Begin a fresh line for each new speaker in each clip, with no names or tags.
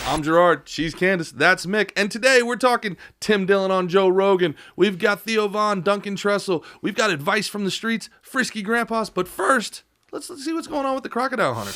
I'm Gerard, she's Candace, that's Mick, and today we're talking Tim Dillon on Joe Rogan. We've got Theo Von, Duncan Trussell, we've got advice from the streets, Frisky Grandpas, but first, let's see what's going on with the crocodile hunter.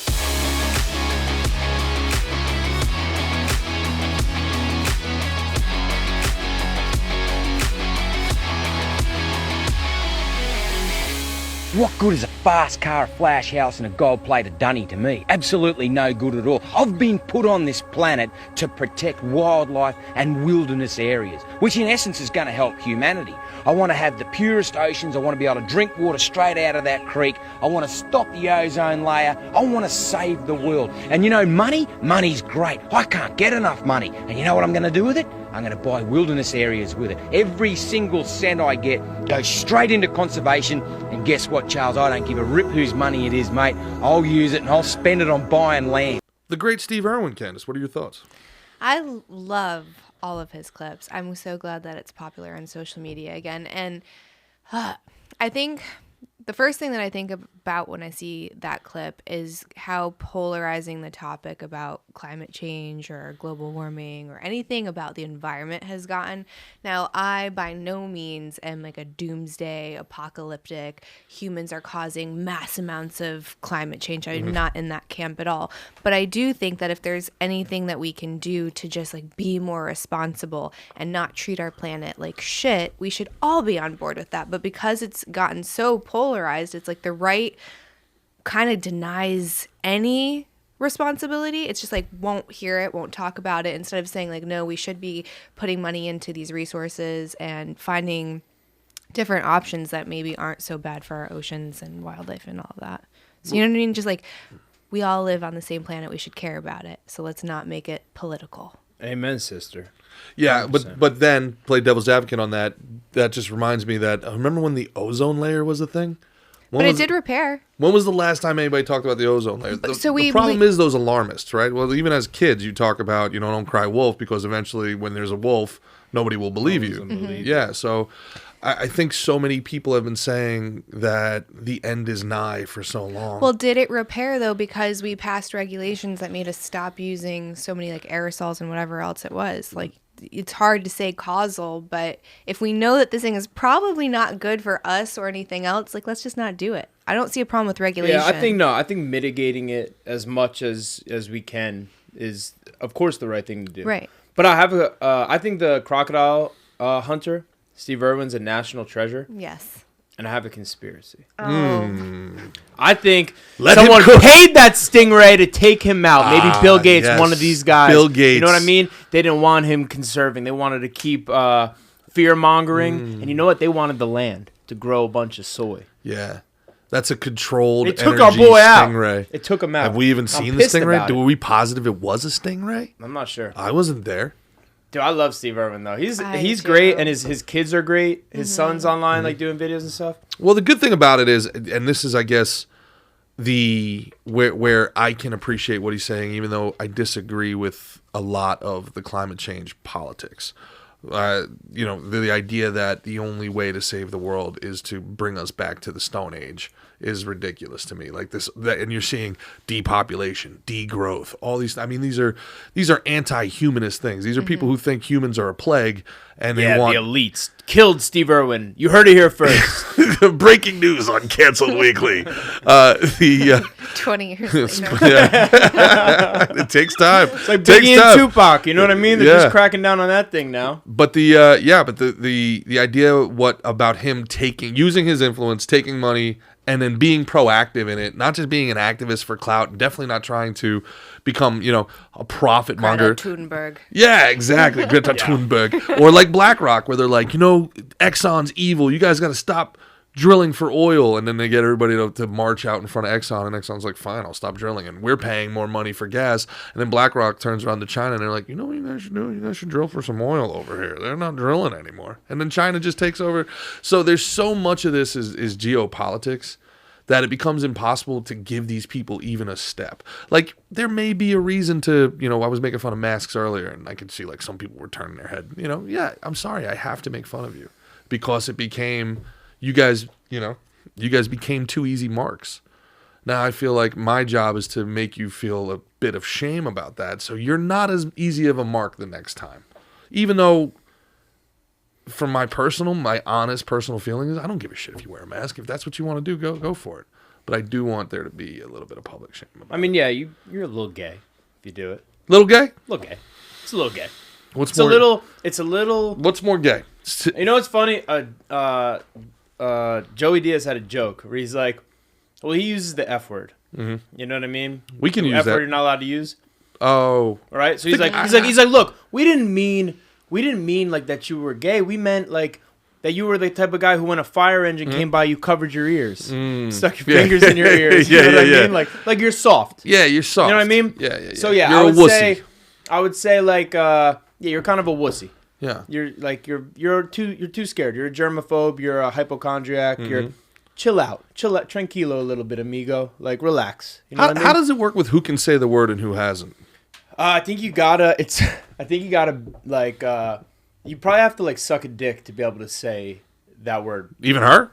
What good is a fast car, a flash house and a gold-plated dunny to me? Absolutely no good at all. I've been put on this planet to protect wildlife and wilderness areas, which in essence is going to help humanity. I want to have the purest oceans. I want to be able to drink water straight out of that creek. I want to stop the ozone layer. I want to save the world. And you know, money's great. I can't get enough money. And you know what I'm going to do with it? I'm going to buy wilderness areas with it. Every single cent I get goes straight into conservation. And guess what, Charles? I don't give a rip whose money it is, mate. I'll use it and I'll spend it on buying land.
The great Steve Irwin, Candace, what are your thoughts?
I love all of his clips. I'm so glad that it's popular on social media again. And I think the first thing that I think about when I see that clip is how polarizing the topic about climate change or global warming or anything about the environment has gotten. Now, I by no means am like a doomsday apocalyptic, humans are causing mass amounts of climate change. I'm not in that camp at all. But I do think that if there's anything that we can do to just like be more responsible and not treat our planet like shit, we should all be on board with that. But because it's gotten so polarized, it's like the right kind of denies any responsibility. It's just like won't hear it, won't talk about it, instead of saying like, no, we should be putting money into these resources and finding different options that maybe aren't so bad for our oceans and wildlife and all of that. So you know what I mean? Just like we all live on the same planet, we should care about it. So let's not make it political.
Amen, sister.
Yeah,
100%.
but then play devil's advocate on that. That just reminds me that remember when the ozone layer was a thing?
But it did repair.
When was the last time anybody talked about the ozone layer? The problem is those alarmists, right? Well, even as kids, you talk about, don't cry wolf, because eventually when there's a wolf, nobody will believe you. Yeah, so I think so many people have been saying that the end is nigh for so long.
Well, did it repair, though, because we passed regulations that made us stop using so many like aerosols and whatever else it was? Like, it's hard to say causal, but if we know that this thing is probably not good for us or anything else, like, let's just not do it. I don't see a problem with regulation.
Yeah, I think mitigating it as much as we can is, of course, the right thing to do.
Right.
But I think the crocodile hunter, Steve Irwin's, a national treasure.
Yes.
And I have a conspiracy.
Oh.
I think someone paid that stingray to take him out. Maybe Bill Gates, one of these guys.
Bill Gates.
You know what I mean? They didn't want him conserving. They wanted to keep fear-mongering. And you know what? They wanted the land to grow a bunch of soy.
Yeah. That's a controlled
They took
energy
our boy
stingray.
out. It took him out.
Have we even seen the stingray? Were we positive it was a stingray?
I'm not sure.
I wasn't there.
Dude, I love Steve Irwin, though. He's
too.
great, and his kids are great. His son's online, like, doing videos and stuff.
Well, the good thing about it is, and this is, I guess, where I can appreciate what he's saying, even though I disagree with a lot of the climate change politics. The idea that the only way to save the world is to bring us back to the Stone Age is ridiculous to me. Like and you're seeing depopulation, degrowth, all these. I mean, these are anti-humanist things. These are people who think humans are a plague, and they want
the elites killed Steve Irwin. You heard it here first.
Breaking news on Canceled Weekly.
20 years later.
It takes time.
It's like Biggie and Tupac. You know what I mean? They're just cracking down on that thing now.
But the idea about him using his influence, taking money, and then being proactive in it, not just being an activist for clout, definitely not trying to become, a profit monger.
Greta Thunberg.
Yeah, exactly. Greta Thunberg. Or like BlackRock, where they're like, Exxon's evil. You guys got to stop drilling for oil. And then they get everybody to march out in front of Exxon. And Exxon's like, fine, I'll stop drilling. And we're paying more money for gas. And then BlackRock turns around to China and they're like, what you guys should do? You guys should drill for some oil over here. They're not drilling anymore. And then China just takes over. So there's so much of this is geopolitics that it becomes impossible to give these people even a step. Like, there may be a reason to, I was making fun of masks earlier, and I could see, like, some people were turning their head. Yeah, I'm sorry, I have to make fun of you. Because it became, you guys became too easy marks. Now I feel like my job is to make you feel a bit of shame about that, so you're not as easy of a mark the next time. Even though, from my honest personal feelings, I don't give a shit if you wear a mask. If that's what you want to do, go for it. But I do want there to be a little bit of public shame about
I mean, yeah, you're a little gay if you do it.
Little gay?
A little gay. It's a little gay.
What's
It's
more?
a little.
What's more gay?
You know what's funny? Joey Diaz had a joke where he's like, well, he uses the F word. Mm-hmm. You know what I mean?
We can use
F
that.
word you're not allowed to use.
Oh,
Right? So he's like, look, we didn't mean like that you were gay. We meant like that you were the type of guy who, when a fire engine came by, you covered your ears, stuck your fingers in your ears. You know what I mean? Like you're soft.
yeah, you're soft.
You know what I mean?
Yeah.
So yeah,
you're
I
a
would
wussy.
say like you're kind of a wussy.
Yeah.
You're too scared. You're a germaphobe. You're a hypochondriac. You're chill out, tranquilo a little bit, amigo. Like relax. You know what I mean?
How does it work with who can say the word and who hasn't?
I think you gotta like you probably have to like suck a dick to be able to say that word.
Even her?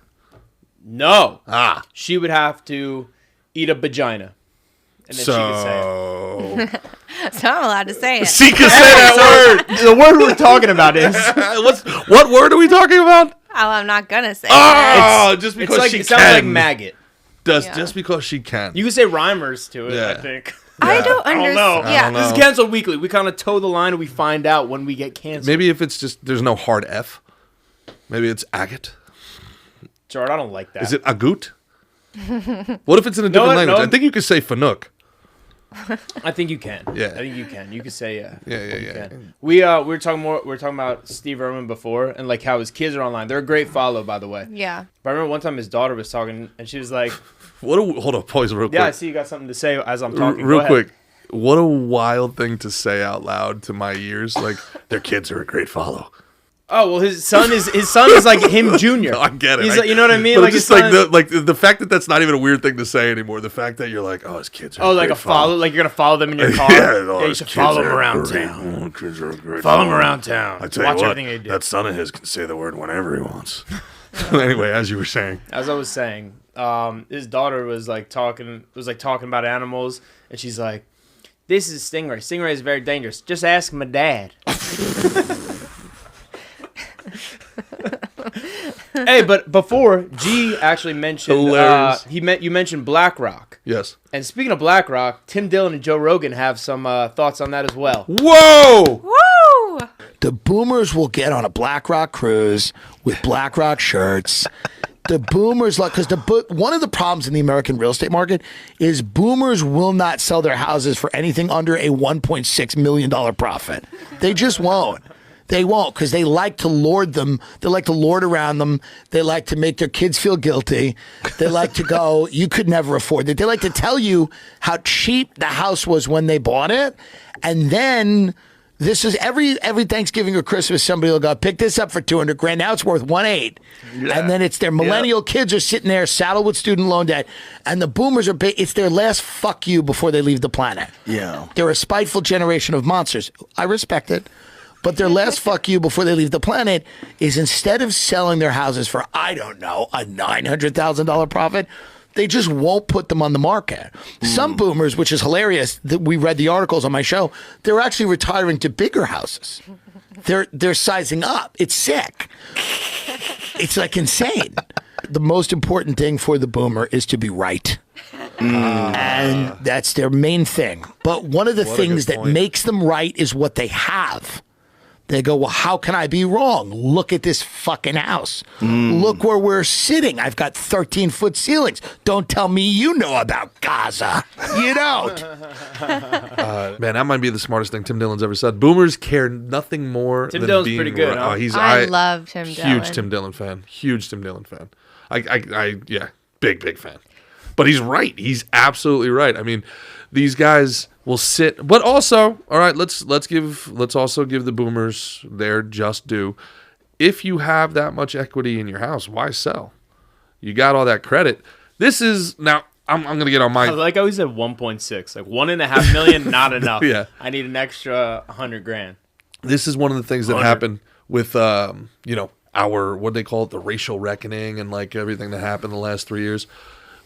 No.
She
would have to eat a vagina, and then she could say it.
So I'm allowed to say it.
She can say that word.
The word we're talking about is
What word are we talking about?
Oh, I'm not gonna say it.
Oh, just because she
it sounds like
can.
maggot.
Just because she can.
You can say rhymers to it.
Yeah.
I think.
I don't
I don't
understand.
know.
Yeah.
This is canceled weekly. We kind of toe the line and we find out when we get canceled.
Maybe if it's just there's no hard F. Maybe it's agate.
Gerard, I don't like that.
Is it agut? What if it's in a different language?
No.
I think you could say fanuk.
I think you can.
Yeah.
I think you can. You could say yeah.
Yeah.
We were talking about Steve Irwin before and like how his kids are online. They're a great follow, by the way.
Yeah.
But I remember one time his daughter was talking and she was like,
Hold on, pause real quick.
"Yeah, I see you got something to say as I'm talking."
Real
Go ahead.
quick. What a wild thing to say out loud to my ears. Like, their kids are a great follow.
Oh well, his son is like him junior.
No, I get it.
He's like, you know what I mean?
But
Like
it's
his
just
son,
like the fact that that's not even a weird thing to say anymore. The fact that you're like, oh, his kids are
like
great
a follow, like you're gonna follow them in your car. You should follow them around town.
Kids are a great
Follow them around town.
I tell
Watch
you what,
everything they do.
that son of his can say the word whenever he wants. Anyway, as you were saying,
As I was saying, his daughter was talking about animals, and she's like, "This is stingray. Stingray is very dangerous. Just ask my dad." Hey, but before G actually mentioned,
Hilarious.
you mentioned BlackRock,
yes.
and speaking of BlackRock, Tim Dillon and Joe Rogan have some thoughts on that as well.
Whoa!
Woo!
The boomers will get on a BlackRock cruise with BlackRock shirts. The boomers, because one of the problems in the American real estate market is boomers will not sell their houses for anything under a $1.6 million profit. They just won't. They won't, because they like to lord them. They like to lord around them. They like to make their kids feel guilty. They like to go, you could never afford it. They like to tell you how cheap the house was when they bought it. And then this is every Thanksgiving or Christmas, somebody will go, pick this up for $200,000. Now it's worth 1.8. Yeah. And then it's their millennial kids are sitting there saddled with student loan debt. And the boomers it's their last fuck you before they leave the planet. Yeah. They're a spiteful generation of monsters. I respect it. But their last fuck you before they leave the planet is, instead of selling their houses for, I don't know, a $900,000 profit, they just won't put them on the market. Some boomers, which is hilarious, that we read the articles on my show, they're actually retiring to bigger houses. They're sizing up. It's sick. It's like insane. The most important thing for the boomer is to be right. And that's their main thing. But one of the things that makes them right is what they have. They go, well, how can I be wrong? Look at this fucking house. Look where we're sitting. I've got 13-foot ceilings. Don't tell me you know about Gaza. You don't.
Man, that might be the smartest thing Tim Dillon's ever said. Boomers care nothing more
Tim
than
Dillon's
being
pretty good,
right.
huh?
I love Tim Dillon.
Huge Tim Dillon fan. Huge Tim Dillon fan. Yeah, big fan. But he's right. He's absolutely right. I mean, these guys will sit, but also, all right, let's also give the boomers their just due. If you have that much equity in your house, why sell? You got all that credit. This is now. I'm gonna get on my.
I like how he said 1.6, like 1.5 million, not enough.
Yeah.
I need an extra $100,000.
This is one of the things that happened with our what they call it, the racial reckoning, and like everything that happened the last 3 years.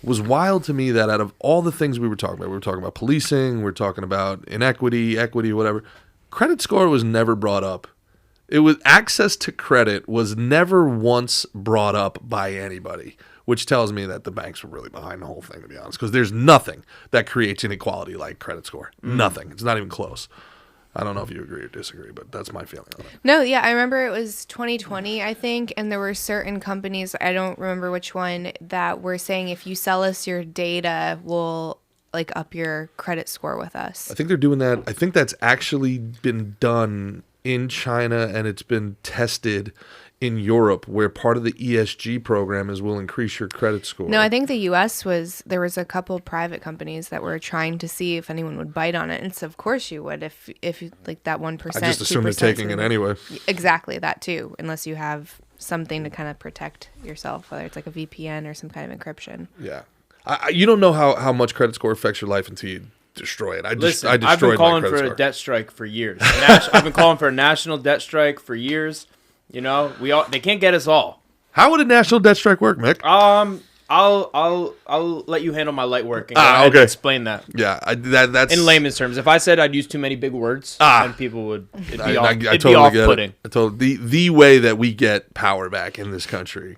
was wild to me that out of all the things we were talking about policing, we were talking about inequity, equity, whatever. Credit score was never brought up. It was access to credit was never once brought up by anybody, which tells me that the banks were really behind the whole thing, to be honest, because there's nothing that creates inequality like credit score. Nothing. It's not even close. I don't know if you agree or disagree, but that's my feeling on it.
No, yeah, I remember it was 2020, I think, and there were certain companies, I don't remember which one, that were saying if you sell us your data, we'll like up your credit score with us.
I think they're doing that. I think that's actually been done in China, and it's been tested in Europe, where part of the ESG program is will increase your credit score.
No, I think the U.S. there was a couple private companies that were trying to see if anyone would bite on it, and so of course you would if you, like that 1%.
I just assume they're taking it anyway.
Exactly, that too, unless you have something to kind of protect yourself, whether it's like a VPN or some kind of encryption.
Yeah, you don't know how much credit score affects your life until you destroy it.
Listen,
I destroyed
I've been calling for
score.
a debt strike for years. I've been calling for a national debt strike for years. You know, they can't get us all.
How would a national debt strike work, Mick?
I'll let you handle my light work and go ahead and explain that.
Yeah, that's
in layman's terms. If I said I'd use too many big words, then people would it'd be
totally
off-putting.
I totally the way that we get power back in this country,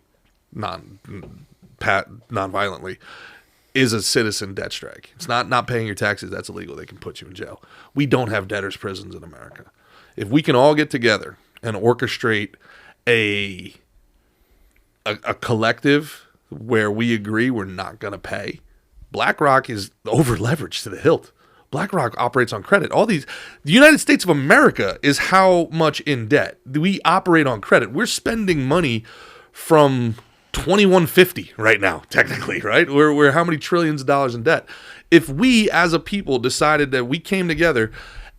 non-violently, is a citizen debt strike. It's not paying your taxes. That's illegal. They can put you in jail. We don't have debtors' prisons in America. If we can all get together and orchestrate a collective where we agree we're not going to pay. BlackRock is over leveraged to the hilt. BlackRock operates on credit. The United States of America is how much in debt? We operate on credit. We're spending money from 2150 right now, technically, right? We're how many trillions of dollars in debt? If we as a people decided that we came together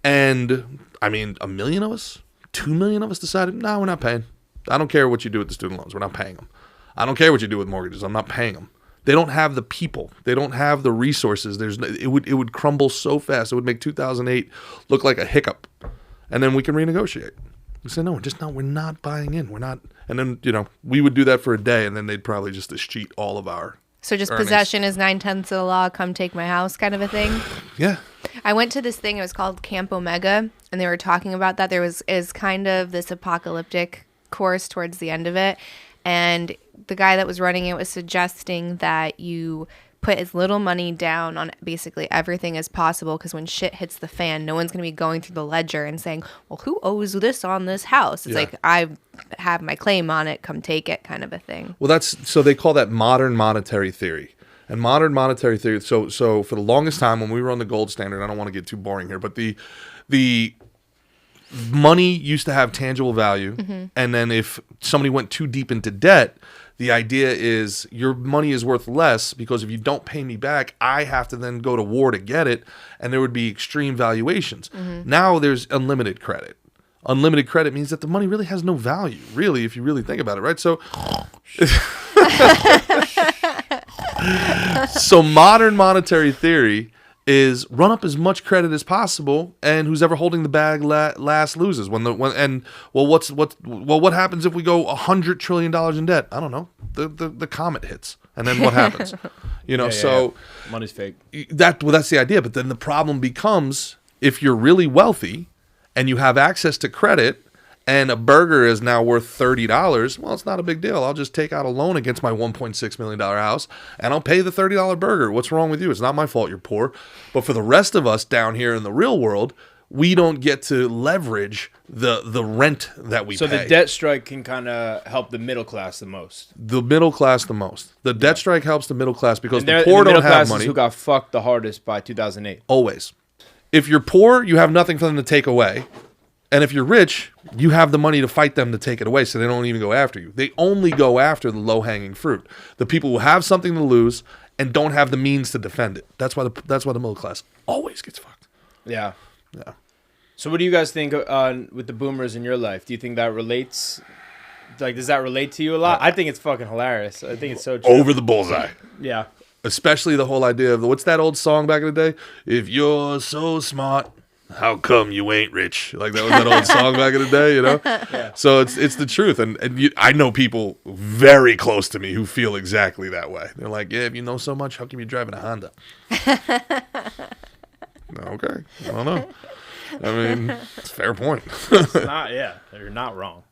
and, I mean, 1 million of us, 2 million of us decided, no, we're not paying. I don't care what you do with the student loans. We're not paying them. I don't care what you do with mortgages. I'm not paying them. They don't have the people. They don't have the resources. It would crumble so fast. It would make 2008 look like a hiccup. And then we can renegotiate. We say, no, we're not buying in. We're not. And then, we would do that for a day, and then they'd probably just escheat all of our
So just
earnings.
Possession is 9/10 of the law, come take my house kind of a thing?
Yeah.
I went to this thing, it was called Camp Omega, and they were talking about that. There is kind of this apocalyptic course towards the end of it, and the guy that was running it was suggesting that you put as little money down on basically everything as possible, because when shit hits the fan, no one's going to be going through the ledger and saying, well, who owes this on this house? It's like, I have my claim on it, come take it kind of a thing.
Well, so they call that modern monetary theory. And modern monetary theory, so for the longest time when we were on the gold standard, I don't want to get too boring here, but the money used to have tangible value. Mm-hmm. And then if somebody went too deep into debt, the idea is your money is worth less because if you don't pay me back, I have to then go to war to get it. And there would be extreme valuations. Mm-hmm. Now there's unlimited credit. Unlimited credit means that the money really has no value, really, if you really think about it, right? So modern monetary theory is run up as much credit as possible, and who's ever holding the bag last loses. What happens if we go $100 trillion in debt? I don't know. The comet hits, and then what happens?
Money's fake.
That's the idea. But then the problem becomes if you're really wealthy and you have access to credit, and a burger is now worth $30, well, it's not a big deal. I'll just take out a loan against my $1.6 million house, and I'll pay the $30 burger. What's wrong with you? It's not my fault you're poor. But for the rest of us down here in the real world, we don't get to leverage the rent that we pay.
So the debt strike can kind of help the middle class the most.
The middle class the most. The debt strike helps the middle class because the poor don't have money.
Who got fucked the hardest by 2008.
Always. If you're poor, you have nothing for them to take away. And if you're rich, you have the money to fight them to take it away, so they don't even go after you. They only go after the low-hanging fruit. The people who have something to lose and don't have the means to defend it. That's why the middle class always gets fucked.
Yeah. Yeah. So what do you guys think with the boomers in your life? Do you think that relates? Like, does that relate to you a lot? I think it's fucking hilarious. I think it's so true.
Over the bullseye.
Yeah.
Especially the whole idea of, what's that old song back in the day? If you're so smart, how come you ain't rich? Like that was that old song back in the day, you know? Yeah. So it's the truth. And I know people very close to me who feel exactly that way. They're like, yeah, if you know so much, how come you're driving a Honda? Okay. I don't know. I mean, it's a fair point.
It's not, yeah, you're not wrong.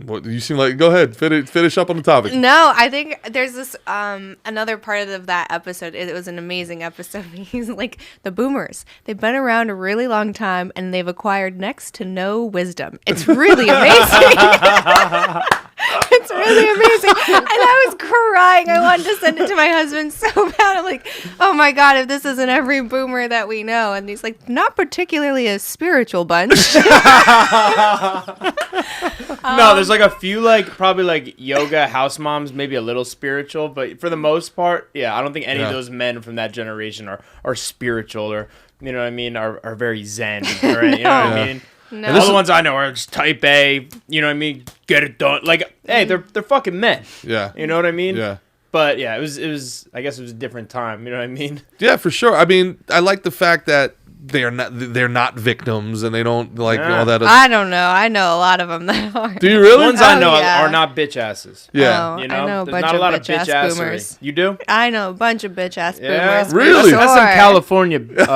What you seem like? Go ahead, finish up on the topic.
No, I think there's this another part of that episode. It was an amazing episode. He's like, the boomers. They've been around a really long time and they've acquired next to no wisdom. It's really amazing. It's really amazing. And I was crying. I wanted to send it to my husband so bad. I'm like, oh my God, if this isn't every boomer that we know. And he's like, not particularly a spiritual bunch.
No, there's like a few, like probably like yoga house moms, maybe a little spiritual, but for the most part, yeah, I don't think any of those men from that generation are spiritual or, you know what I mean, are very zen, right? You know what I mean?
No.
All the ones I know are just type A, you know what I mean? Get it done. Like, hey, they're fucking men.
Yeah.
You know what I mean?
Yeah.
But yeah, it was I guess it was a different time, you know what I mean?
Yeah, for sure. I mean, I like the fact that they're not victims and they don't like all that.
I don't know. I know a lot of them that are.
Do you really?
The ones I know are not bitch asses.
Yeah.
Oh,
You know,
I know a
there's
bunch
not a
of
lot of
bitch-ass
bitch
boomers.
assery. You do?
I know a bunch of bitch ass
Yeah.
boomers.
Really?
For
That's some
sure.
California boomers.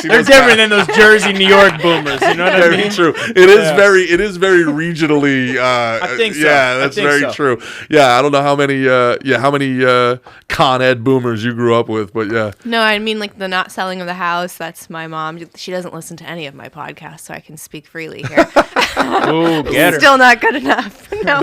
They're different than those Jersey, New York boomers. You know what I
Very
mean?
true. It is very regionally.
I think so.
Yeah, that's very true. Yeah, I don't know how many Con Ed boomers you grew up with, but yeah.
No, I mean like the not selling of the house. That's my mom. She doesn't listen to any of my podcasts, so I can speak freely here.
Ooh, get her.
Still not good enough. No.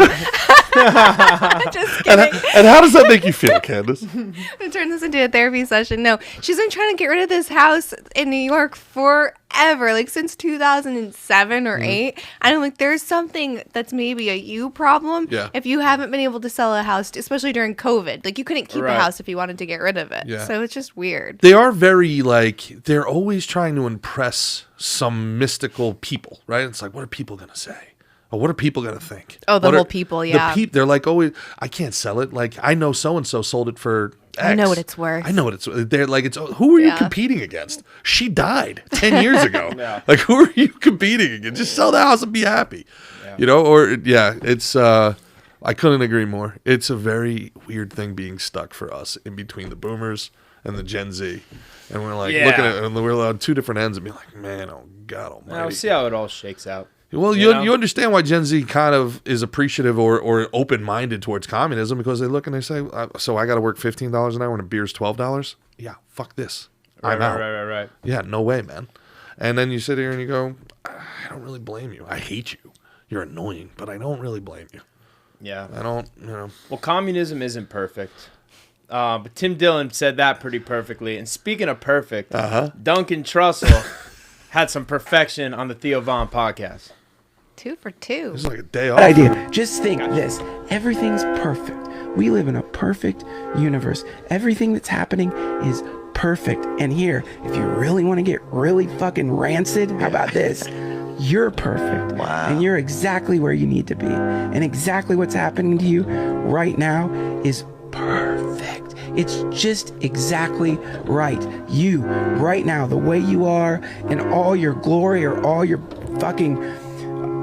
Just kidding.
And how does that make you feel, Candace?
I'm gonna turn this into a therapy session. No, she's been trying to get rid of this house in New York forever, like since 2007 or 8. And I'm like, there's something that's maybe a you problem.
Yeah.
If you haven't been able to sell a house, especially during COVID, like you couldn't keep a house if you wanted to get rid of it.
Yeah.
So it's just weird.
They are very they're always trying to impress some mystical people, right? It's like, what are people gonna say? Or what are people gonna think?
Oh, the
What
whole
are-
people, yeah.
They're like, oh, I can't sell it. Like, I know so and so sold it for X.
I know what it's worth.
I know what it's. They're like, it's who are you
Yeah.
competing against? She died 10 years ago.
Yeah.
Like, who are you competing against? Just sell the house and be happy.
Yeah.
You know, or it's. I couldn't agree more. It's a very weird thing being stuck for us in between the boomers and the Gen Z, and we're like looking at it, and we're on two different ends and being like, man, oh God Almighty.
Now, we'll see how it all shakes out.
Well,
You know?
you understand why Gen Z kind of is appreciative or open-minded towards communism, because they look and they say, so I got to work $15 an hour and a beer's $12? Yeah, fuck this. I'm out.
Right.
Yeah, no way, man. And then you sit here and you go, I don't really blame you. I hate you. You're annoying, but I don't really blame you.
Yeah.
I don't, you know.
Well, communism isn't perfect. But Tim Dillon said that pretty perfectly. And speaking of perfect, Duncan Trussell had some perfection on the Theo Von podcast.
2 for 2.
It's like a day off.
idea. Just think this. Everything's perfect. We live in a perfect universe. Everything that's happening is perfect. And here, if you really want to get really fucking rancid, how about this? You're perfect. Wow. And you're exactly where you need to be. And exactly what's happening to you right now is perfect. It's just exactly right. You, right now, the way you are, and all your glory or all your fucking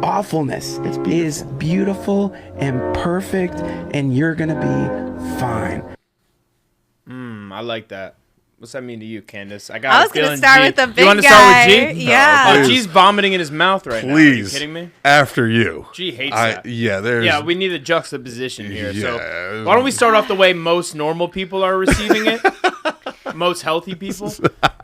awfulness is beautiful and perfect, and you're gonna be fine.
I like that. What's that mean to you, Candace?
I was going to start with the big guy.
You want to start with G?
Yeah.
Oh, G's vomiting in his mouth right now. Are you
Please.
kidding me?
After you.
G hates that.
Yeah, there's.
Yeah, we need a juxtaposition here.
Yeah.
So why don't we start off the way most normal people are receiving it? Most healthy people.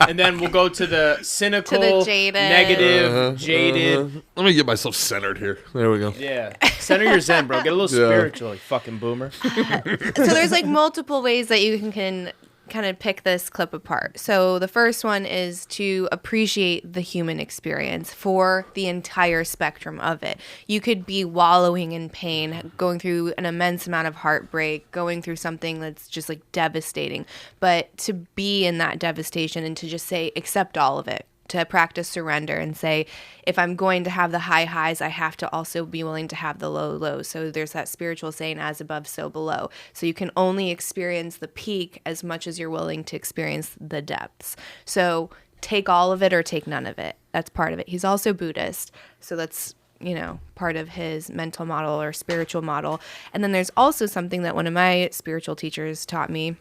And then we'll go to the cynical,
To the jaded.
negative, jaded.
Let me get myself centered here. There we go.
Yeah. Center your zen, bro. Get a little
Yeah.
spiritual, you fucking boomer.
So there's like multiple ways that you can kind of pick this clip apart. So the first one is to appreciate the human experience for the entire spectrum of it. You could be wallowing in pain, going through an immense amount of heartbreak, going through something that's just like devastating, but to be in that devastation and to just say, accept all of it. To practice surrender and say, if I'm going to have the high highs, I have to also be willing to have the low lows. So there's that spiritual saying, as above, so below. So you can only experience the peak as much as you're willing to experience the depths. So take all of it or take none of it. That's part of it. He's also Buddhist, so that's, you know, part of his mental model or spiritual model. And then there's also something that one of my spiritual teachers taught me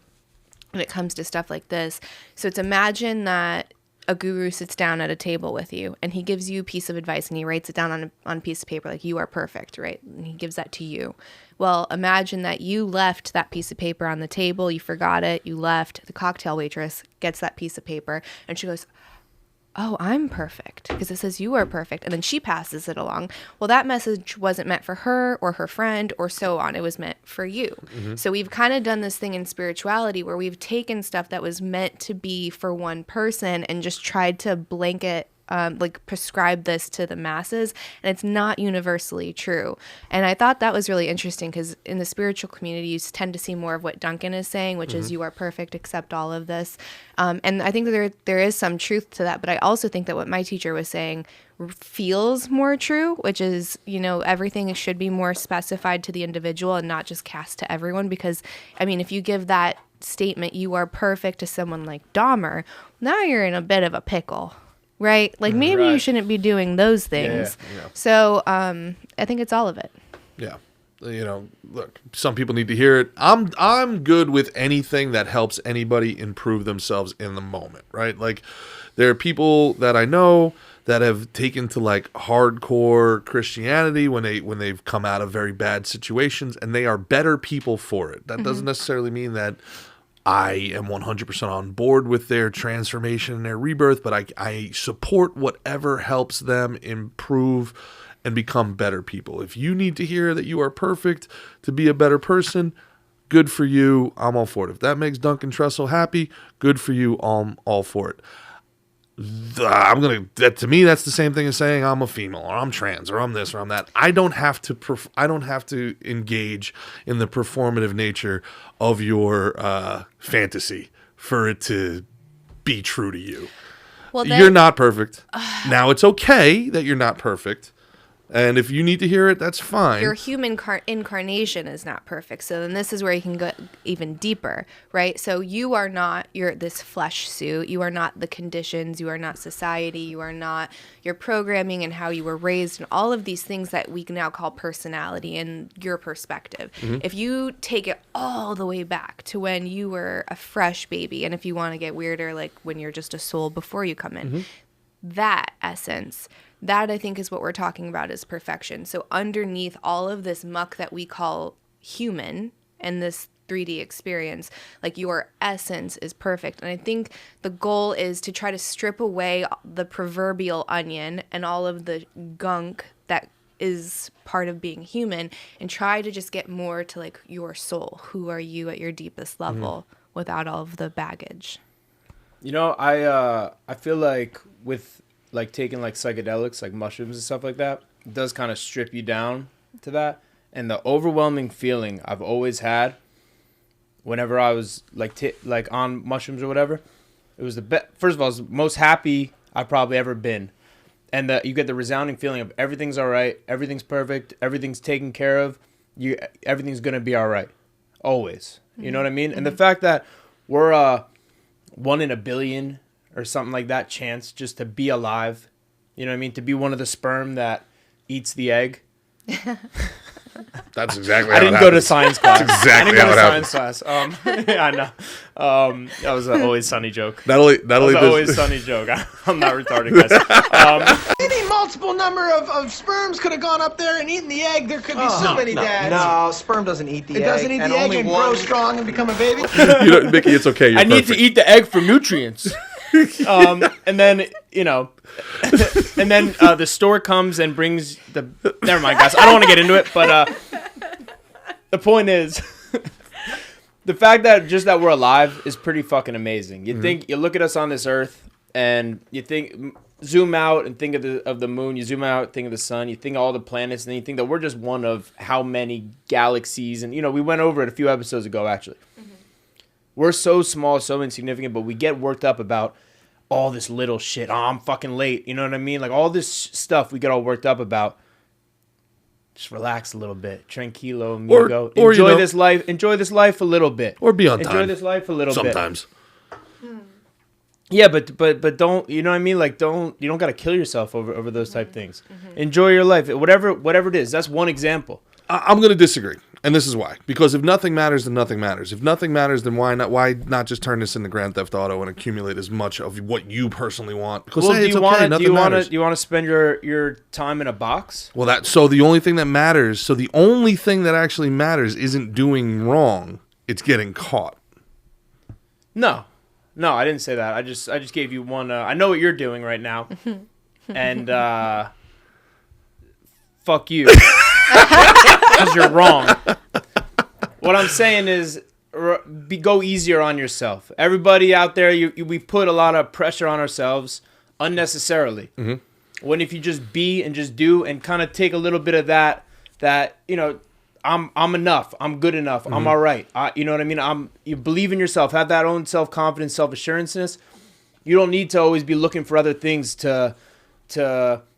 when it comes to stuff like this. So it's, imagine that a guru sits down at a table with you and he gives you a piece of advice and he writes it down on a piece of paper, like, you are perfect, right? And he gives that to you. Well, imagine that you left that piece of paper on the table, you forgot it, you left. The cocktail waitress gets that piece of paper and she goes, oh, I'm perfect, because it says you are perfect. And then she passes it along. Well, that message wasn't meant for her or her friend or so on. It was meant for you. So we've kind of done this thing in spirituality where we've taken stuff that was meant to be for one person and just tried to blanket, like prescribe this to the masses, and it's not universally true. And I thought that was really interesting, because in the spiritual community you tend to see more of what Duncan is saying, which is you are perfect, accept all of this. And I think that there is some truth to that, but I also think that what my teacher was saying feels more true, which is, you know, everything should be more specified to the individual and not just cast to everyone. Because I mean, if you give that statement, you are perfect, to someone like Dahmer, now you're in a bit of a pickle. Right? Like, maybe you shouldn't be doing those things. Yeah. So I think it's all of it.
Yeah. You know, look, some people need to hear it. I'm good with anything that helps anybody improve themselves in the moment, right? Like, there are people that I know that have taken to like hardcore Christianity when they've come out of very bad situations, and they are better people for it. That doesn't necessarily mean that I am 100% on board with their transformation and their rebirth, but I support whatever helps them improve and become better people. If you need to hear that you are perfect to be a better person, good for you. I'm all for it. If that makes Duncan Trussell happy, good for you. I'm all for it. To me, that's the same thing as saying I'm a female or I'm trans or I'm this or I'm that. I don't have to engage in the performative nature of your fantasy for it to be true to you. Well, you're not perfect. Now, it's okay that you're not perfect. And if you need to hear it, that's fine.
Your human incarnation is not perfect. So then this is where you can go even deeper, right? So you are not this flesh suit. You are not the conditions. You are not society. You are not your programming and how you were raised and all of these things that we now call personality and your perspective. If you take it all the way back to when you were a fresh baby, and if you want to get weirder, like when you're just a soul before you come in, that essence, that I think is what we're talking about is perfection. So underneath all of this muck that we call human and this 3D experience, like your essence is perfect. And I think the goal is to try to strip away the proverbial onion and all of the gunk that is part of being human and try to just get more to like your soul. Who are you at your deepest level without all of the baggage?
You know, I feel like with like taking like psychedelics, like mushrooms and stuff like that, it does kind of strip you down to that. And the overwhelming feeling I've always had whenever I was like on mushrooms or whatever, it was the best. First of all, it was the most happy I've probably ever been. And you get the resounding feeling of everything's all right, everything's perfect, everything's taken care of. Everything's gonna be all right, always. You know what I mean? And the fact that we're 1 in a billion or something like that chance just to be alive, you know what I mean? To be one of the sperm that eats the egg.
That's exactly
how I didn't go to science class.
That's exactly
I didn't
how
go
it
to science class. Yeah, I know. That was an Always Sunny joke.
That was an
Always Sunny joke. I'm not retarded, guys.
Any multiple number of sperms could have gone up there and eaten the egg. There could be so many dads.
No, sperm doesn't eat the egg.
It doesn't eat the egg and grow strong and become a baby?
You know, Mickey, it's okay. You're
I need to eat the egg for nutrients. And then, you know, and then the store comes and brings the... Never mind, guys. I don't want to get into it, but the point is... the fact that we're alive is pretty fucking amazing. You think... You look at us on this earth, and you think... Zoom out and think of the moon. You zoom out, think of the sun. You think of all the planets, and then you think that we're just one of how many galaxies. And, you know, we went over it a few episodes ago, actually. We're so small, so insignificant, but we get worked up about all this little shit. Oh, I'm fucking late. You know what I mean? Like all this stuff we get all worked up about. Just relax a little bit. Tranquilo, amigo.
Or
enjoy
you know,
this life. Enjoy this life a little bit.
Or be on time.
Enjoy this life a little bit.
Sometimes.
Yeah, but don't, you know what I mean? Like, you don't got to kill yourself over those type things. Enjoy your life, whatever it is. That's one example.
I'm going to disagree, and this is why. Because if nothing matters, then nothing matters. If nothing matters, then why not just turn this into Grand Theft Auto and accumulate as much of what you personally want? Because
Well,
hey,
do
it's
you
okay,
want
matters.
to spend your time in a box?
Well, so the only thing that matters, so the only thing that actually matters isn't doing wrong, it's getting caught.
No, I didn't say that. I just gave you one. I know what you're doing right now, and fuck you, because you're wrong. What I'm saying is, go easier on yourself. Everybody out there, we put a lot of pressure on ourselves unnecessarily. When if you just be and just do and kind of take a little bit of that I'm enough. I'm good enough. I'm all right. You know what I mean? You believe in yourself. Have that own self-confidence, self-assuranceness. You don't need to always be looking for other things to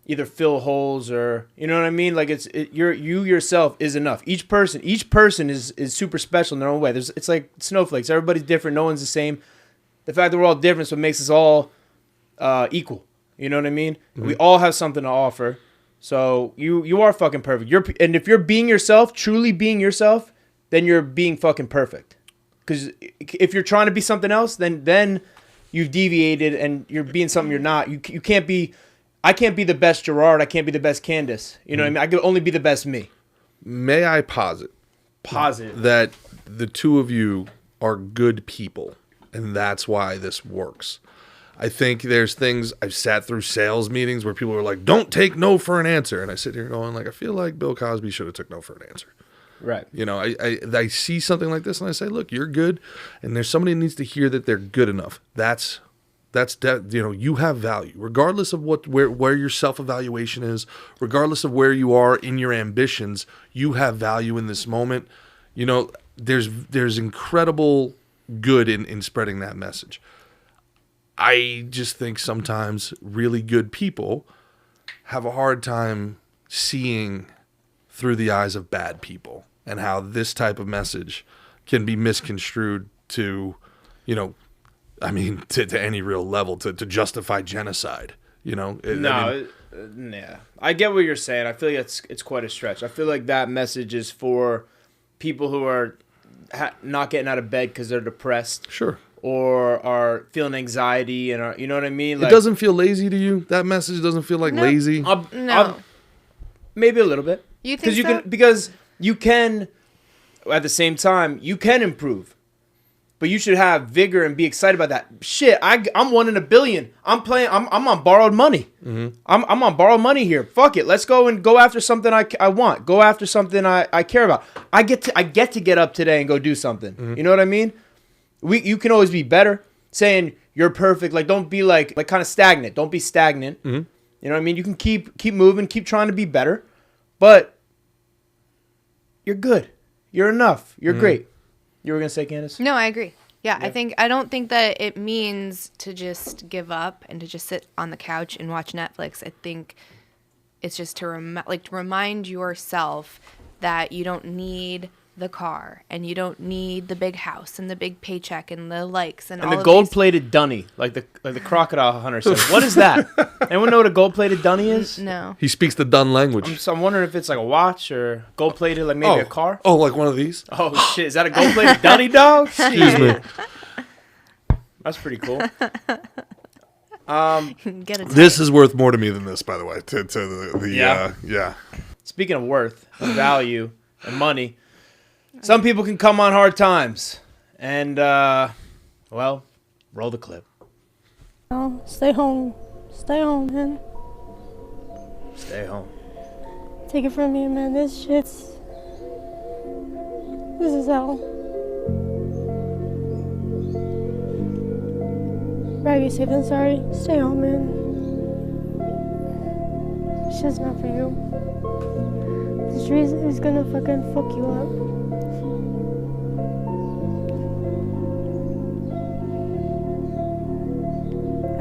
either fill holes or, you know what I mean? Like you yourself is enough. Each person is super special in their own way. It's like snowflakes. Everybody's different. No one's the same. The fact that we're all different is what makes us all equal. You know what I mean? We all have something to offer. So you are fucking perfect. And if you're being yourself, truly being yourself, then you're being fucking perfect. Because if you're trying to be something else, then you've deviated and you're being something you're not. You can't be. I can't be the best Gerard. I can't be the best Candace. You know what I mean? I can only be the best me.
May I posit that the two of you are good people, and that's why this works. I think there's things, I've sat through sales meetings where people are like, don't take no for an answer. And I sit here going, like, I feel like Bill Cosby should have took no for an answer.
Right.
You know, I see something like this and I say, look, you're good. And there's somebody that needs to hear that they're good enough. That's you have value, regardless of where your self-evaluation is, regardless of where you are in your ambitions, you have value in this moment. You know, there's incredible good in spreading that message. I just think sometimes really good people have a hard time seeing through the eyes of bad people and how this type of message can be misconstrued to, to any real level, to justify genocide, you know?
Yeah. I get what you're saying. I feel like it's quite a stretch. I feel like that message is for people who are not getting out of bed because they're depressed.
Sure.
Or are feeling anxiety and you know what I mean? Like,
it doesn't feel lazy to you? That message doesn't feel like lazy?
No.
Maybe a little bit.
You think so?
Because you can, at the same time, you can improve. But you should have vigor and be excited about that. Shit, I'm 1 in a billion. I'm on borrowed money. I'm on borrowed money here. Fuck it. Let's go after something I want. Go after something I care about. I get to get up today and go do something. You know what I mean? You can always be better. Saying you're perfect, like don't be like kind of stagnant. Don't be stagnant. You know what I mean? You can keep moving, keep trying to be better, but you're good. You're enough. You're great. You were gonna say, Candace?
No, I agree. Yeah, I don't think that it means to just give up and to just sit on the couch and watch Netflix. I think it's just to remind yourself that you don't need the car and you don't need the big house and the big paycheck and the likes and all
the
of
gold-plated dunny, like the crocodile hunter said. What is that? Anyone know what a gold-plated dunny is?
No.
He speaks the Dun language.
I'm wondering if it's like a watch or gold-plated, like maybe a car.
Oh, like one of these?
Oh shit! Is that a gold-plated dunny, dog?
Excuse me.
That's pretty cool.
This is worth more to me than this, by the way. Yeah.
Speaking of worth, and value, and money, some people can come on hard times, and roll the clip.
Oh, stay home. Stay home, man.
Stay home.
Take it from me, man. This is hell. Rather be safe than sorry. Stay home, man. This shit's not for you. The street is gonna fucking fuck you up.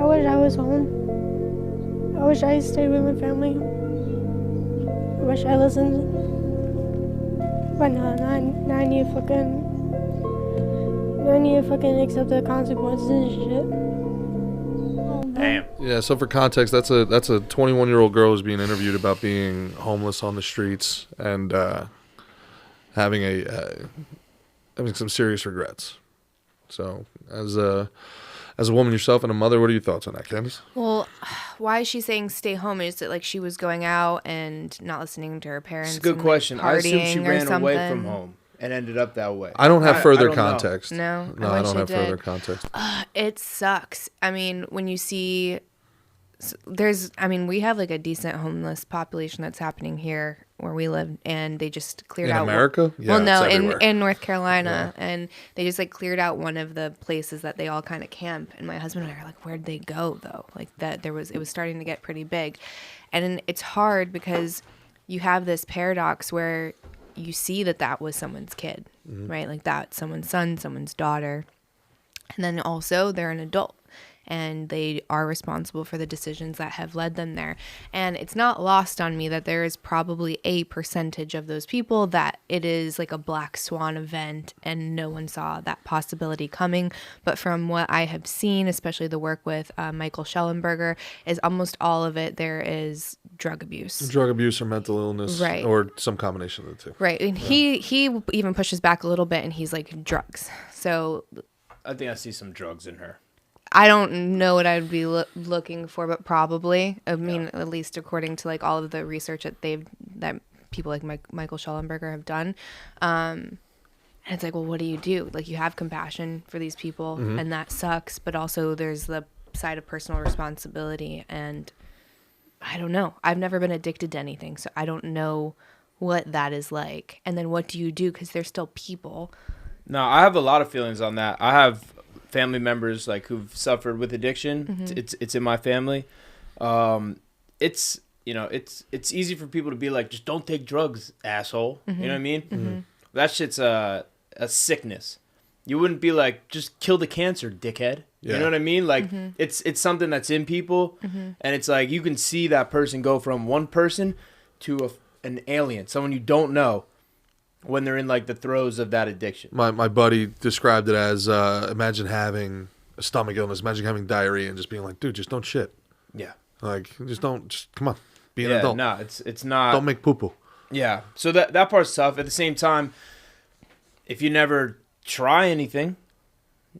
I wish I was home. I wish I stayed with my family. I wish I listened. But no, I need to fucking accept the consequences and shit.
Damn.
Yeah, so for context, that's a 21-year-old girl who's being interviewed about being homeless on the streets and having some serious regrets. So, as a woman yourself and a mother, what are your thoughts on that, Candace?
Well, why is she saying stay home? Is it like she was going out and not listening to her parents?
It's a good
and,
question.
Like,
I assume she
partying or
ran away from
something?
home and ended up that way.
I don't have further
don't know.
context.
No,
No, I don't have further context.
It sucks. I mean, when you see we have like a decent homeless population that's happening here where we live, and they just cleared out
America? Yeah,
well, no,
it's everywhere.
in North Carolina, and they just like cleared out one of the places that they all kind of camp. And my husband and I are like, where'd they go though? Like that, it was starting to get pretty big, and it's hard because you have this paradox where you see that was someone's kid, right? Like that's someone's son, someone's daughter, and then also they're an adult. And they are responsible for the decisions that have led them there. And it's not lost on me that there is probably a percentage of those people that it is like a black swan event and no one saw that possibility coming. But from what I have seen, especially the work with Michael Schellenberger, is almost all of it there is drug abuse.
Drug abuse or mental illness.
Right.
Or some combination of the two.
Right. And he even pushes back a little bit and he's like, drugs. So
I think I see some drugs in her.
I don't know what I'd be looking for, but probably. I mean, at least according to like all of the research that people like Michael Schellenberger have done. And it's like, well, what do you do? Like, you have compassion for these people, and that sucks. But also, there's the side of personal responsibility, and I don't know. I've never been addicted to anything, so I don't know what that is like. And then what do you do? Because they're still people.
No, I have a lot of feelings on that. I have family members like who've suffered with addiction. It's in my family. It's it's easy for people to be like, just don't take drugs, asshole. You know what I mean? That shit's a sickness. You wouldn't be like, just kill the cancer, dickhead.
Yeah.
You know what I mean? Like it's something that's in people, and it's like you can see that person go from one person to an alien, someone you don't know, when they're in like the throes of that addiction.
My buddy described it as imagine having a stomach illness, imagine having diarrhea and just being like, dude, just don't shit.
Yeah.
Like, just come on, be an adult.
No, it's not.
Don't make poo-poo.
Yeah. So that part's tough. At the same time, if you never try anything,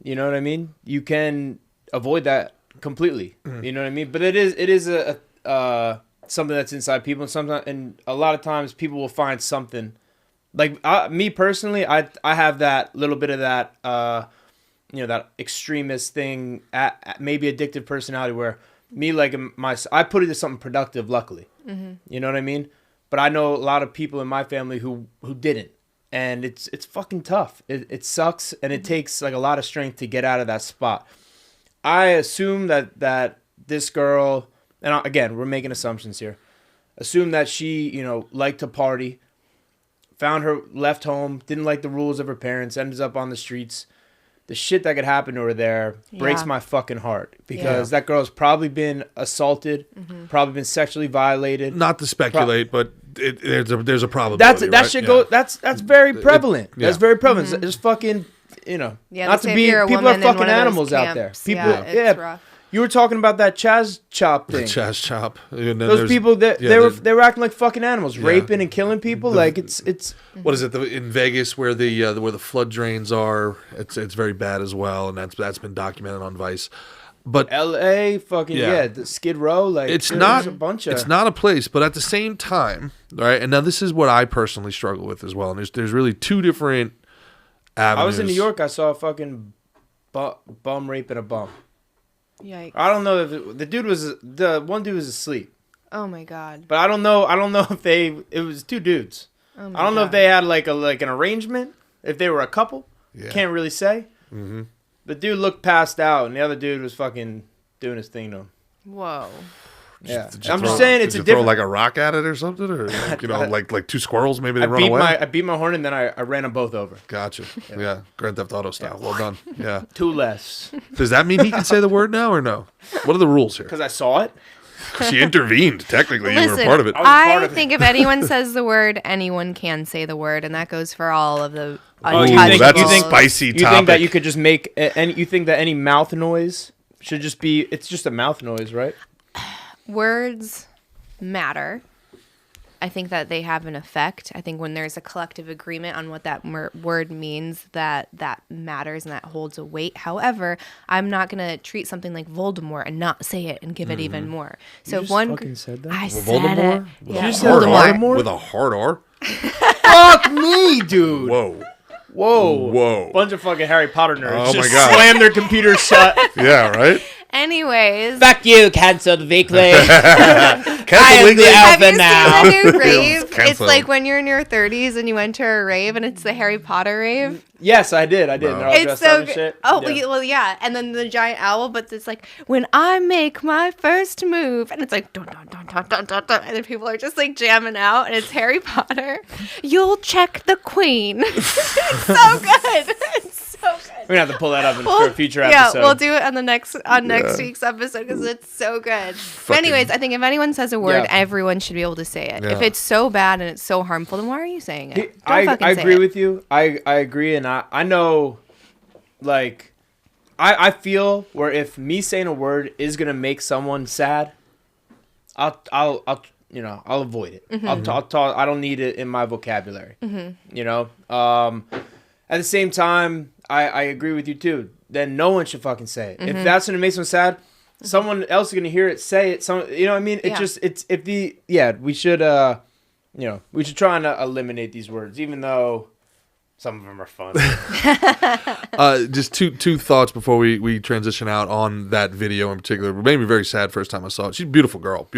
you know what I mean? You can avoid that completely. You know what I mean? But it is a something that's inside people, and a lot of times people will find something. Like me personally, I have that little bit of that, that extremist thing, maybe addictive personality where me, like I put it to something productive, luckily. You know what I mean? But I know a lot of people in my family who didn't. And it's fucking tough. It sucks, and it takes like a lot of strength to get out of that spot. I assume that this girl, and again, we're making assumptions here, assume that she, liked to party, left home, didn't like the rules of her parents, ended up on the streets. The shit that could happen to her there breaks my fucking heart, because that girl's probably been assaulted, probably been sexually violated.
Not to speculate, but there's a probability.
That's very prevalent. That's very prevalent. It's fucking, not to be, people are fucking animals out there. People,
it's rough.
You were talking about that Chaz Chop thing.
Chaz Chop.
Those people they were acting like fucking animals, raping and killing people. It's
what is it in Vegas where the flood drains are? It's very bad as well, and that's been documented on Vice. But
L.A. fucking the Skid Row, like
it's not a place, but at the same time, right? And now this is what I personally struggle with as well. And there's really two different avenues.
I was in New York. I saw a fucking bum raping a bum.
Yikes.
I don't know if the one dude was asleep.
Oh my god.
But I don't know if it was two dudes.
Oh my
I don't know
God.
if they had like an arrangement, if they were a couple.
Yeah.
Can't really say. The dude looked passed out, and the other dude was fucking doing his thing to him.
Whoa.
Yeah. I'm just saying it's a different.
Throw like a rock at it or something, or like two squirrels maybe they run away.
I beat my horn, and then I ran them both over.
Gotcha. Yeah. Grand Theft Auto style. Well done. Yeah.
Two less.
Does that mean he can say the word now or no? What are the rules here?
Because I saw it.
She intervened. Technically, you
Listen,
were a part of it.
I think if anyone says the word, anyone can say the word, and that goes for all of the
Ooh, that's a spicy
You
topic.
think that you could just make, and you think that any mouth noise Should just be. It's just a mouth noise, right?
Words matter. I think that they have an effect. I think when there's a collective agreement on what that word means, that matters and that holds a weight. However, I'm not going to treat something like Voldemort and not say it and give it even more. So
just
one
fucking said that?
I
Well,
said
Voldemort?
it.
With
Yeah,
a
said
hard
Voldemort.
R? With a hard R?
Fuck me, dude.
Whoa.
Whoa. Bunch of fucking Harry Potter nerds.
Oh
just
my God.
slam their computers shut.
Yeah, right?
Anyways,
Fuck you, cancelled weekly.
Cancel Weekly.
have you
now.
seen the new rave? It's
Canceled.
like when you're in your 30s and you enter a rave and it's the Harry Potter rave.
Yes, I did. They're all
It's
dressed
so
up and
good.
shit.
Oh,
Yeah.
well, yeah. And then the giant owl, but it's like, when I make my first move. And it's like, dun, dun, dun, dun, dun, dun, dun. And then people are just like jamming out. And it's Harry Potter. You'll check the queen. It's so good. It's so good.
We're gonna have to pull that up for a future
Yeah,
episode.
we'll do it on next week's episode because it's so good. But anyways, I think if anyone says a word,
Yeah.
everyone should be able to say it.
Yeah.
If it's so bad and it's so harmful, then why are you saying it? Don't
I
fucking say
agree
it.
with you. I agree, and I know, like, I feel where if me saying a word is gonna make someone sad, I'll avoid it. I'll talk. I don't need it in my vocabulary. You know. At the same time, I agree with you too. Then no one should fucking say it. If that's gonna make someone sad, someone else is gonna hear it, say it. You know what I mean? It
Yeah.
we should we should try and eliminate these words, even though some of them are fun.
Just two thoughts before we transition out on that video in particular. It made me very sad first time I saw it. She's a beautiful girl.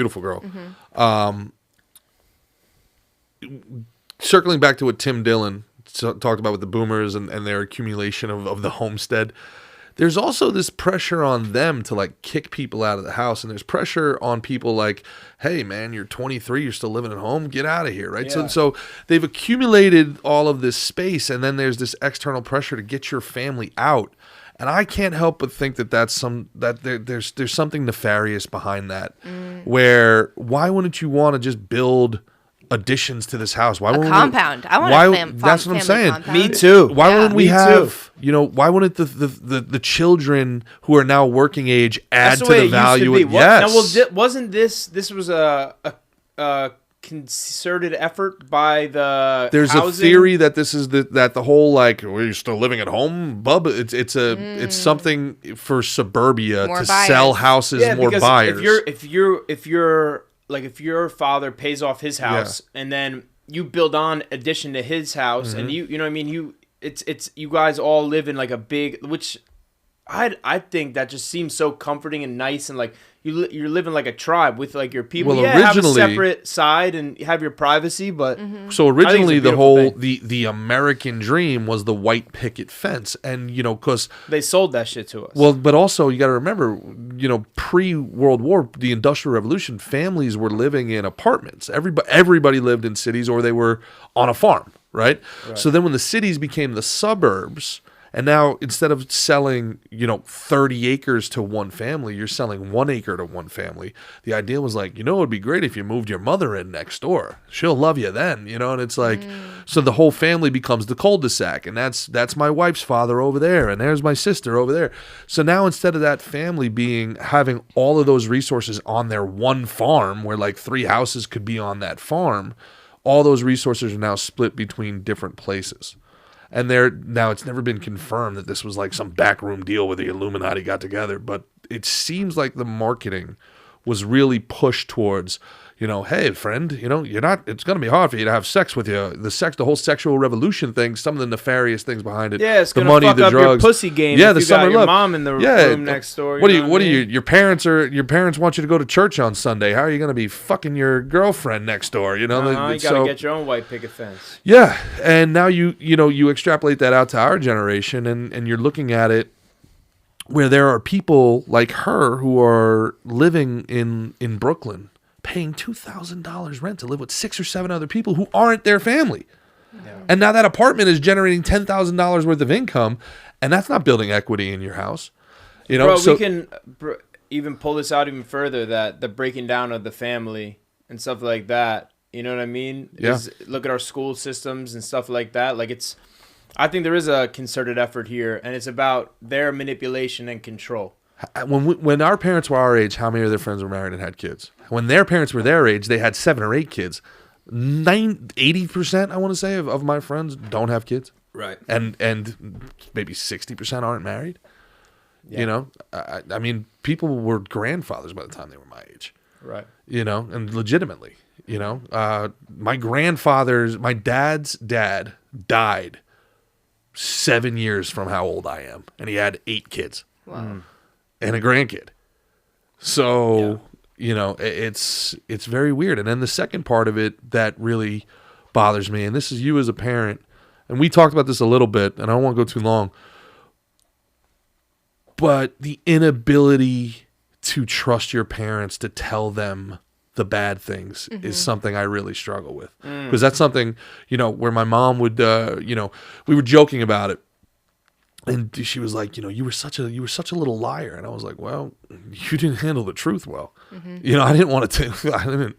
Circling back to what Tim Dillon talked about with the boomers and their accumulation of the homestead, there's also this pressure on them to like kick people out of the house, and there's pressure on people like, hey man, you're 23, you're still living at home, get out of here, right?
Yeah.
So they've accumulated all of this space, and then there's this external pressure to get your family out. And I can't help but think that there's something nefarious behind that. Where why wouldn't you want to just build additions to this house? Why
A
wouldn't
compound. I want a
that's what I'm
family
saying.
compound.
Me too.
Why
Yeah.
wouldn't we
Me too.
have, why wouldn't the children who are now working age add
That's
to
the way
the
it used to
value?
be.
Yes.
Now, wasn't this was a concerted effort by the
There's
housing?
a theory that this is that the whole like, well, you're still living at home, bub. It's something for suburbia
More
to
buyers.
sell houses, more
because
buyers.
if your father pays off his house and then you build on addition to his house and you know what I mean, it's you guys all live in like a big, which I think that just seems so comforting and nice, and like you're living like a tribe with like your people.
Well,
have a
originally-
separate side and have your privacy, but
So originally, the
beautiful
whole
thing.
the American dream was the white picket fence, and because
they sold that shit to us.
well, but also you got to remember, pre-World War, the Industrial Revolution, families were living in apartments. Everybody lived in cities, or they were on a farm, right? So then when the cities became the suburbs, and now instead of selling, 30 acres to one family, you're selling 1 acre to one family. The idea was like, it would be great if you moved your mother in next door. She'll love you then, and it's like, so the whole family becomes the cul-de-sac, and that's my wife's father over there, and there's my sister over there. So now instead of that family having all of those resources on their one farm, where like 3 houses could be on that farm, all those resources are now split between different places. And now it's never been confirmed that this was like some backroom deal where the Illuminati got together, but it seems like the marketing was really pushed towards, hey friend, it's going to be hard for you to have sex with you. The whole sexual revolution thing, some of the nefarious things behind it.
Yeah, it's
the
gonna
money,
fuck
the
up your
drugs.
pussy game
Yeah,
if
the
you got
summer
your
love.
mom in the room next door, you
What
know what I mean?
your parents want you to go to church on Sunday. How are you going to be fucking your girlfriend next door?
You gotta get your own white picket fence.
Yeah, and now you extrapolate that out to our generation, and you're looking at it where there are people like her who are living in Brooklyn, paying $2,000 rent to live with 6 or 7 other people who aren't their family. Yeah. And now that apartment is generating $10,000 worth of income, and that's not building equity in your house.
Bro, we can even pull this out even further, that the breaking down of the family and stuff like that. You know what I mean?
Yeah.
Look at our school systems and stuff like that. Like I think there is a concerted effort here, and it's about their manipulation and control.
when our parents were our age, how many of their friends were married and had kids? When their parents were their age, they had 7 or 8 kids. 80%, I want to say, of my friends don't have kids.
Right.
And maybe 60% aren't married.
Yeah.
You know, I mean, people were grandfathers by the time they were my age.
Right.
You know, and legitimately, you know, my dad's dad died 7 years from how old I am, and he had 8 kids.
Wow.
And a grandkid. So, you know, it's very weird. And then the second part of it that really bothers me, and this is you as a parent, and we talked about this a little bit, and I don't want to go too long, but the inability to trust your parents to tell them the bad things is something I really struggle with. Because that's something, you know, where my mom would, you know, we were joking about it. And she was like, you know, you were such a little liar. And I was like, well, you didn't handle the truth well. You know, I didn't want to,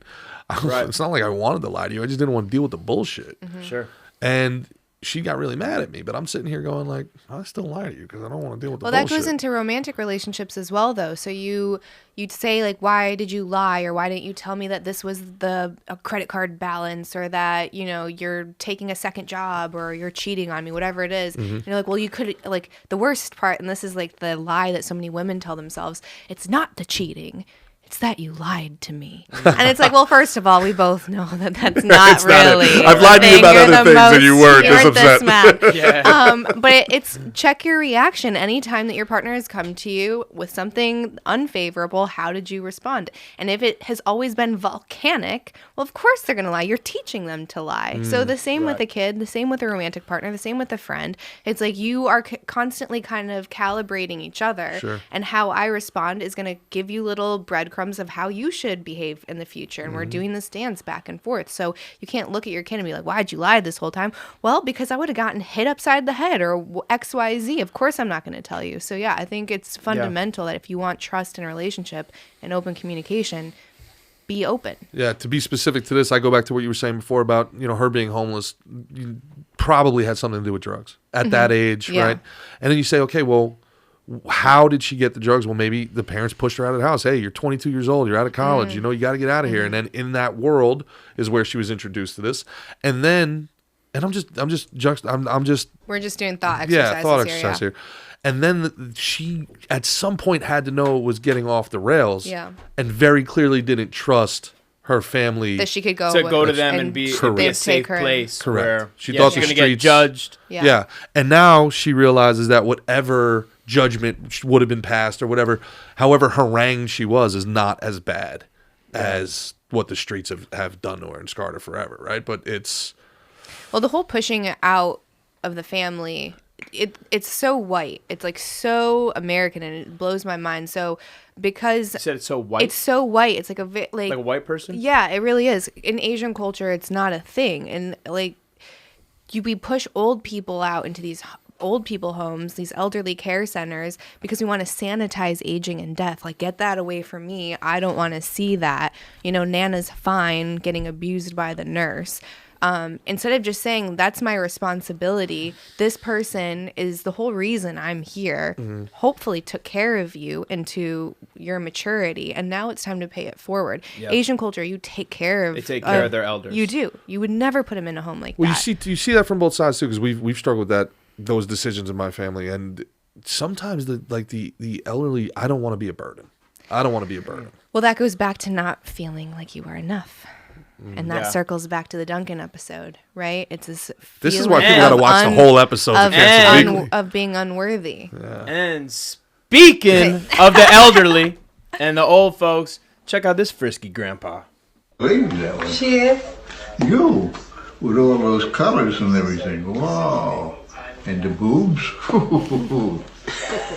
Right.
It's not like I wanted to lie to you. I just didn't want to deal with the bullshit.
Sure.
And she got really mad at me, but I'm sitting here going like, I still lie to you because I don't want to deal with the bullshit.
Well, that goes into romantic relationships as well, though. So you'd say like, why did you lie, or why didn't you tell me that this was a credit card balance, or that, you know, you're taking a second job, or you're cheating on me, whatever it is. And you're like, well, you could, like, the worst part, and this is like the lie that so many women tell themselves, it's not the cheating. It's that you lied to me. And it's like, well, first of all, we both know that that's not really.
I've lied to you about other things and you weren't this upset.
But it's check your reaction. Anytime that your partner has come to you with something unfavorable, how did you respond? And if it has always been volcanic, well, of course they're going to lie. You're teaching them to lie. So the same with a kid, the same with a romantic partner, the same with a friend. It's like you are constantly kind of calibrating each other.
Sure.
And how I respond is going to give you little breadcrumbs of how you should behave in the future. And we're doing this dance back and forth. So you can't look at your kid and be like, why'd you lie this whole time? Well, because I would have gotten hit upside the head or XYZ. Of course I'm not going to tell you. So yeah, I think it's fundamental that if you want trust in a relationship and open communication, be open.
Yeah, to be specific to this, I go back to what you were saying before about, you know, her being homeless. You probably had something to do with drugs at that age, right? And then you say, okay, well, how did she get the drugs? Well, maybe the parents pushed her out of the house. Hey, you're 22 years old. You're out of college. You know, you got to get out of here. And then in that world is where she was introduced to this. And then, and we're just
doing thought exercises.
Yeah, thought exercise here. And then she at some point had to know it was getting off the rails.
Yeah.
And very clearly didn't trust her family.
That she could go
to them and be a safe place.
Correct.
Where
She thought
she's
the
going to get
streets
judged.
Yeah. And now she realizes that whatever judgment would have been passed or whatever, however harangued she was, is not as bad as what the streets have done to her and scarred her forever, right? But it's...
Well, the whole pushing out of the family, it's so white. It's like so American, and it blows my mind. So because...
You said it's so white?
It's so white. It's like like
a white person?
Yeah, it really is. In Asian culture, it's not a thing. And like we push old people out into these old people homes, these elderly care centers, because we want to sanitize aging and death. Like, get that away from me. I don't want to see that. You know, Nana's fine getting abused by the nurse. Instead of just saying, that's my responsibility, this person is the whole reason I'm here, hopefully took care of you into your maturity, and now it's time to pay it forward. Yep. Asian culture, you take care of...
They take care of their elders.
You do. You would never put them in a home like that.
You see that from both sides, too, because we've struggled with those decisions in my family, and sometimes the elderly, I don't want to be a burden. Well,
that goes back to not feeling like you are enough. And that circles back to the Duncan episode, right? It's this
is why people got to watch the whole episode
of being unworthy.
Yeah. And speaking of the elderly and the old folks, check out this frisky grandpa.
That one.
She is.
You, with all those colors and everything. Wow. And the boobs.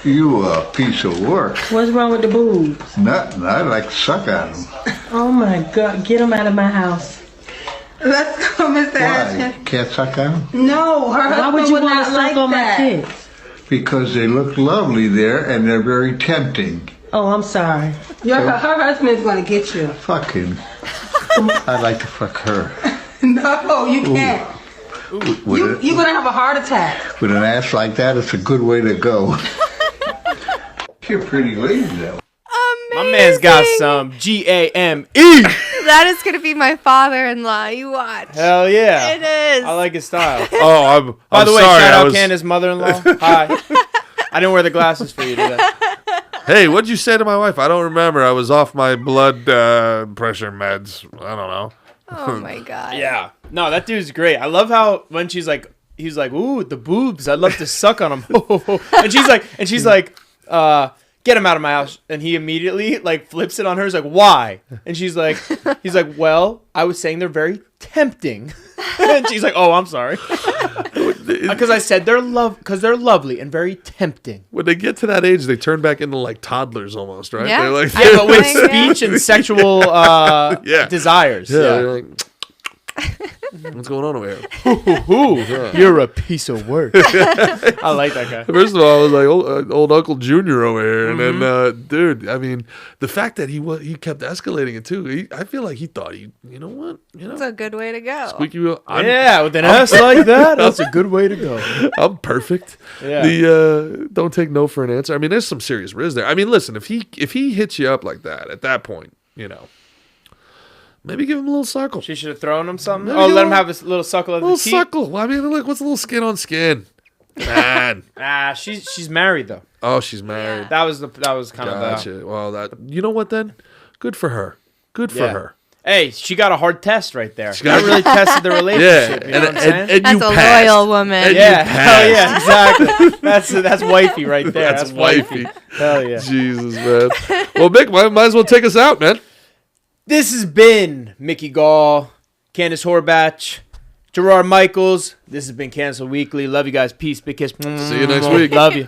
You a piece of work.
What's wrong with the boobs?
Nothing. I like to suck at them.
Oh my God! Get them out of my house. Let's go, Mr. Ashton.
Can't suck at them?
No, her husband. Why would you want to suck on my kids?
Because they look lovely there and they're very tempting.
Oh, I'm sorry. Her husband's going to get you.
Fuck him. I'd like to fuck her.
No, you can't. You're going to have a heart attack.
With an ass like that, it's a good way to go. You're pretty lady that way.
Amazing.
My man's got some GAME.
That is gonna be my father-in-law. You watch.
Hell yeah.
It is.
I like his style.
Oh,
By the way,
sorry,
shout
I
out
was-
Candace, mother-in-law. Hi. I didn't wear the glasses for you today.
Hey, what'd you say to my wife? I don't remember. I was off my blood pressure meds. I don't know.
Oh my god.
Yeah. No, that dude's great. I love how when he's like, ooh, the boobs. I'd love to suck on them. and she's like, get him out of my house. And he immediately like flips it on her. He's like, why? And he's like, well, I was saying they're very tempting. And she's like, oh, I'm sorry. Because I said they're lovely and very tempting.
When they get to that age, they turn back into like toddlers almost, right?
Yeah.
They're like,
I-
But with
Yeah.
speech and sexual desires.
yeah,
Yeah.
they're like, what's going on over here?
You're a piece of work. I like that guy.
First of all, I was like, old Uncle Junior over here, and
Mm-hmm.
then, dude, I mean, the fact that he kept escalating it too. I feel like he thought you know what,
It's a good way to go.
squeaky wheel.
Yeah, with an ass like that, that's a good way to go.
I'm perfect.
Yeah.
The don't take no for an answer. I mean, there's some serious riz there. I mean, listen, if he hits you up like that at that point, maybe give him a little suckle.
She should have thrown him something.
Maybe
Oh,
give
let him
him
have a little suckle at
A little
the teeth.
suckle. Well, I mean, like, what's a little skin on skin? Man.
She's married though.
Oh, she's married.
That was kind of
Gotcha. Well, you know what then? Good for her. Good for
Yeah.
her.
Hey, she got a hard test right there.
got-
That really tested the
Yeah,
relationship. You know what I'm saying?
and
That's
you
a
passed.
loyal woman.
And
Yeah,
you
hell yeah,
passed.
exactly. That's wifey right there.
That's wifey.
Hell yeah.
Jesus, man. Well, Mick, might as well take us out, man.
This has been Mickey Gall, Candace Horbatch, Gerard Michaels. This has been Cancel Weekly. Love you guys. Peace. Big kiss.
See you next week.
Love you.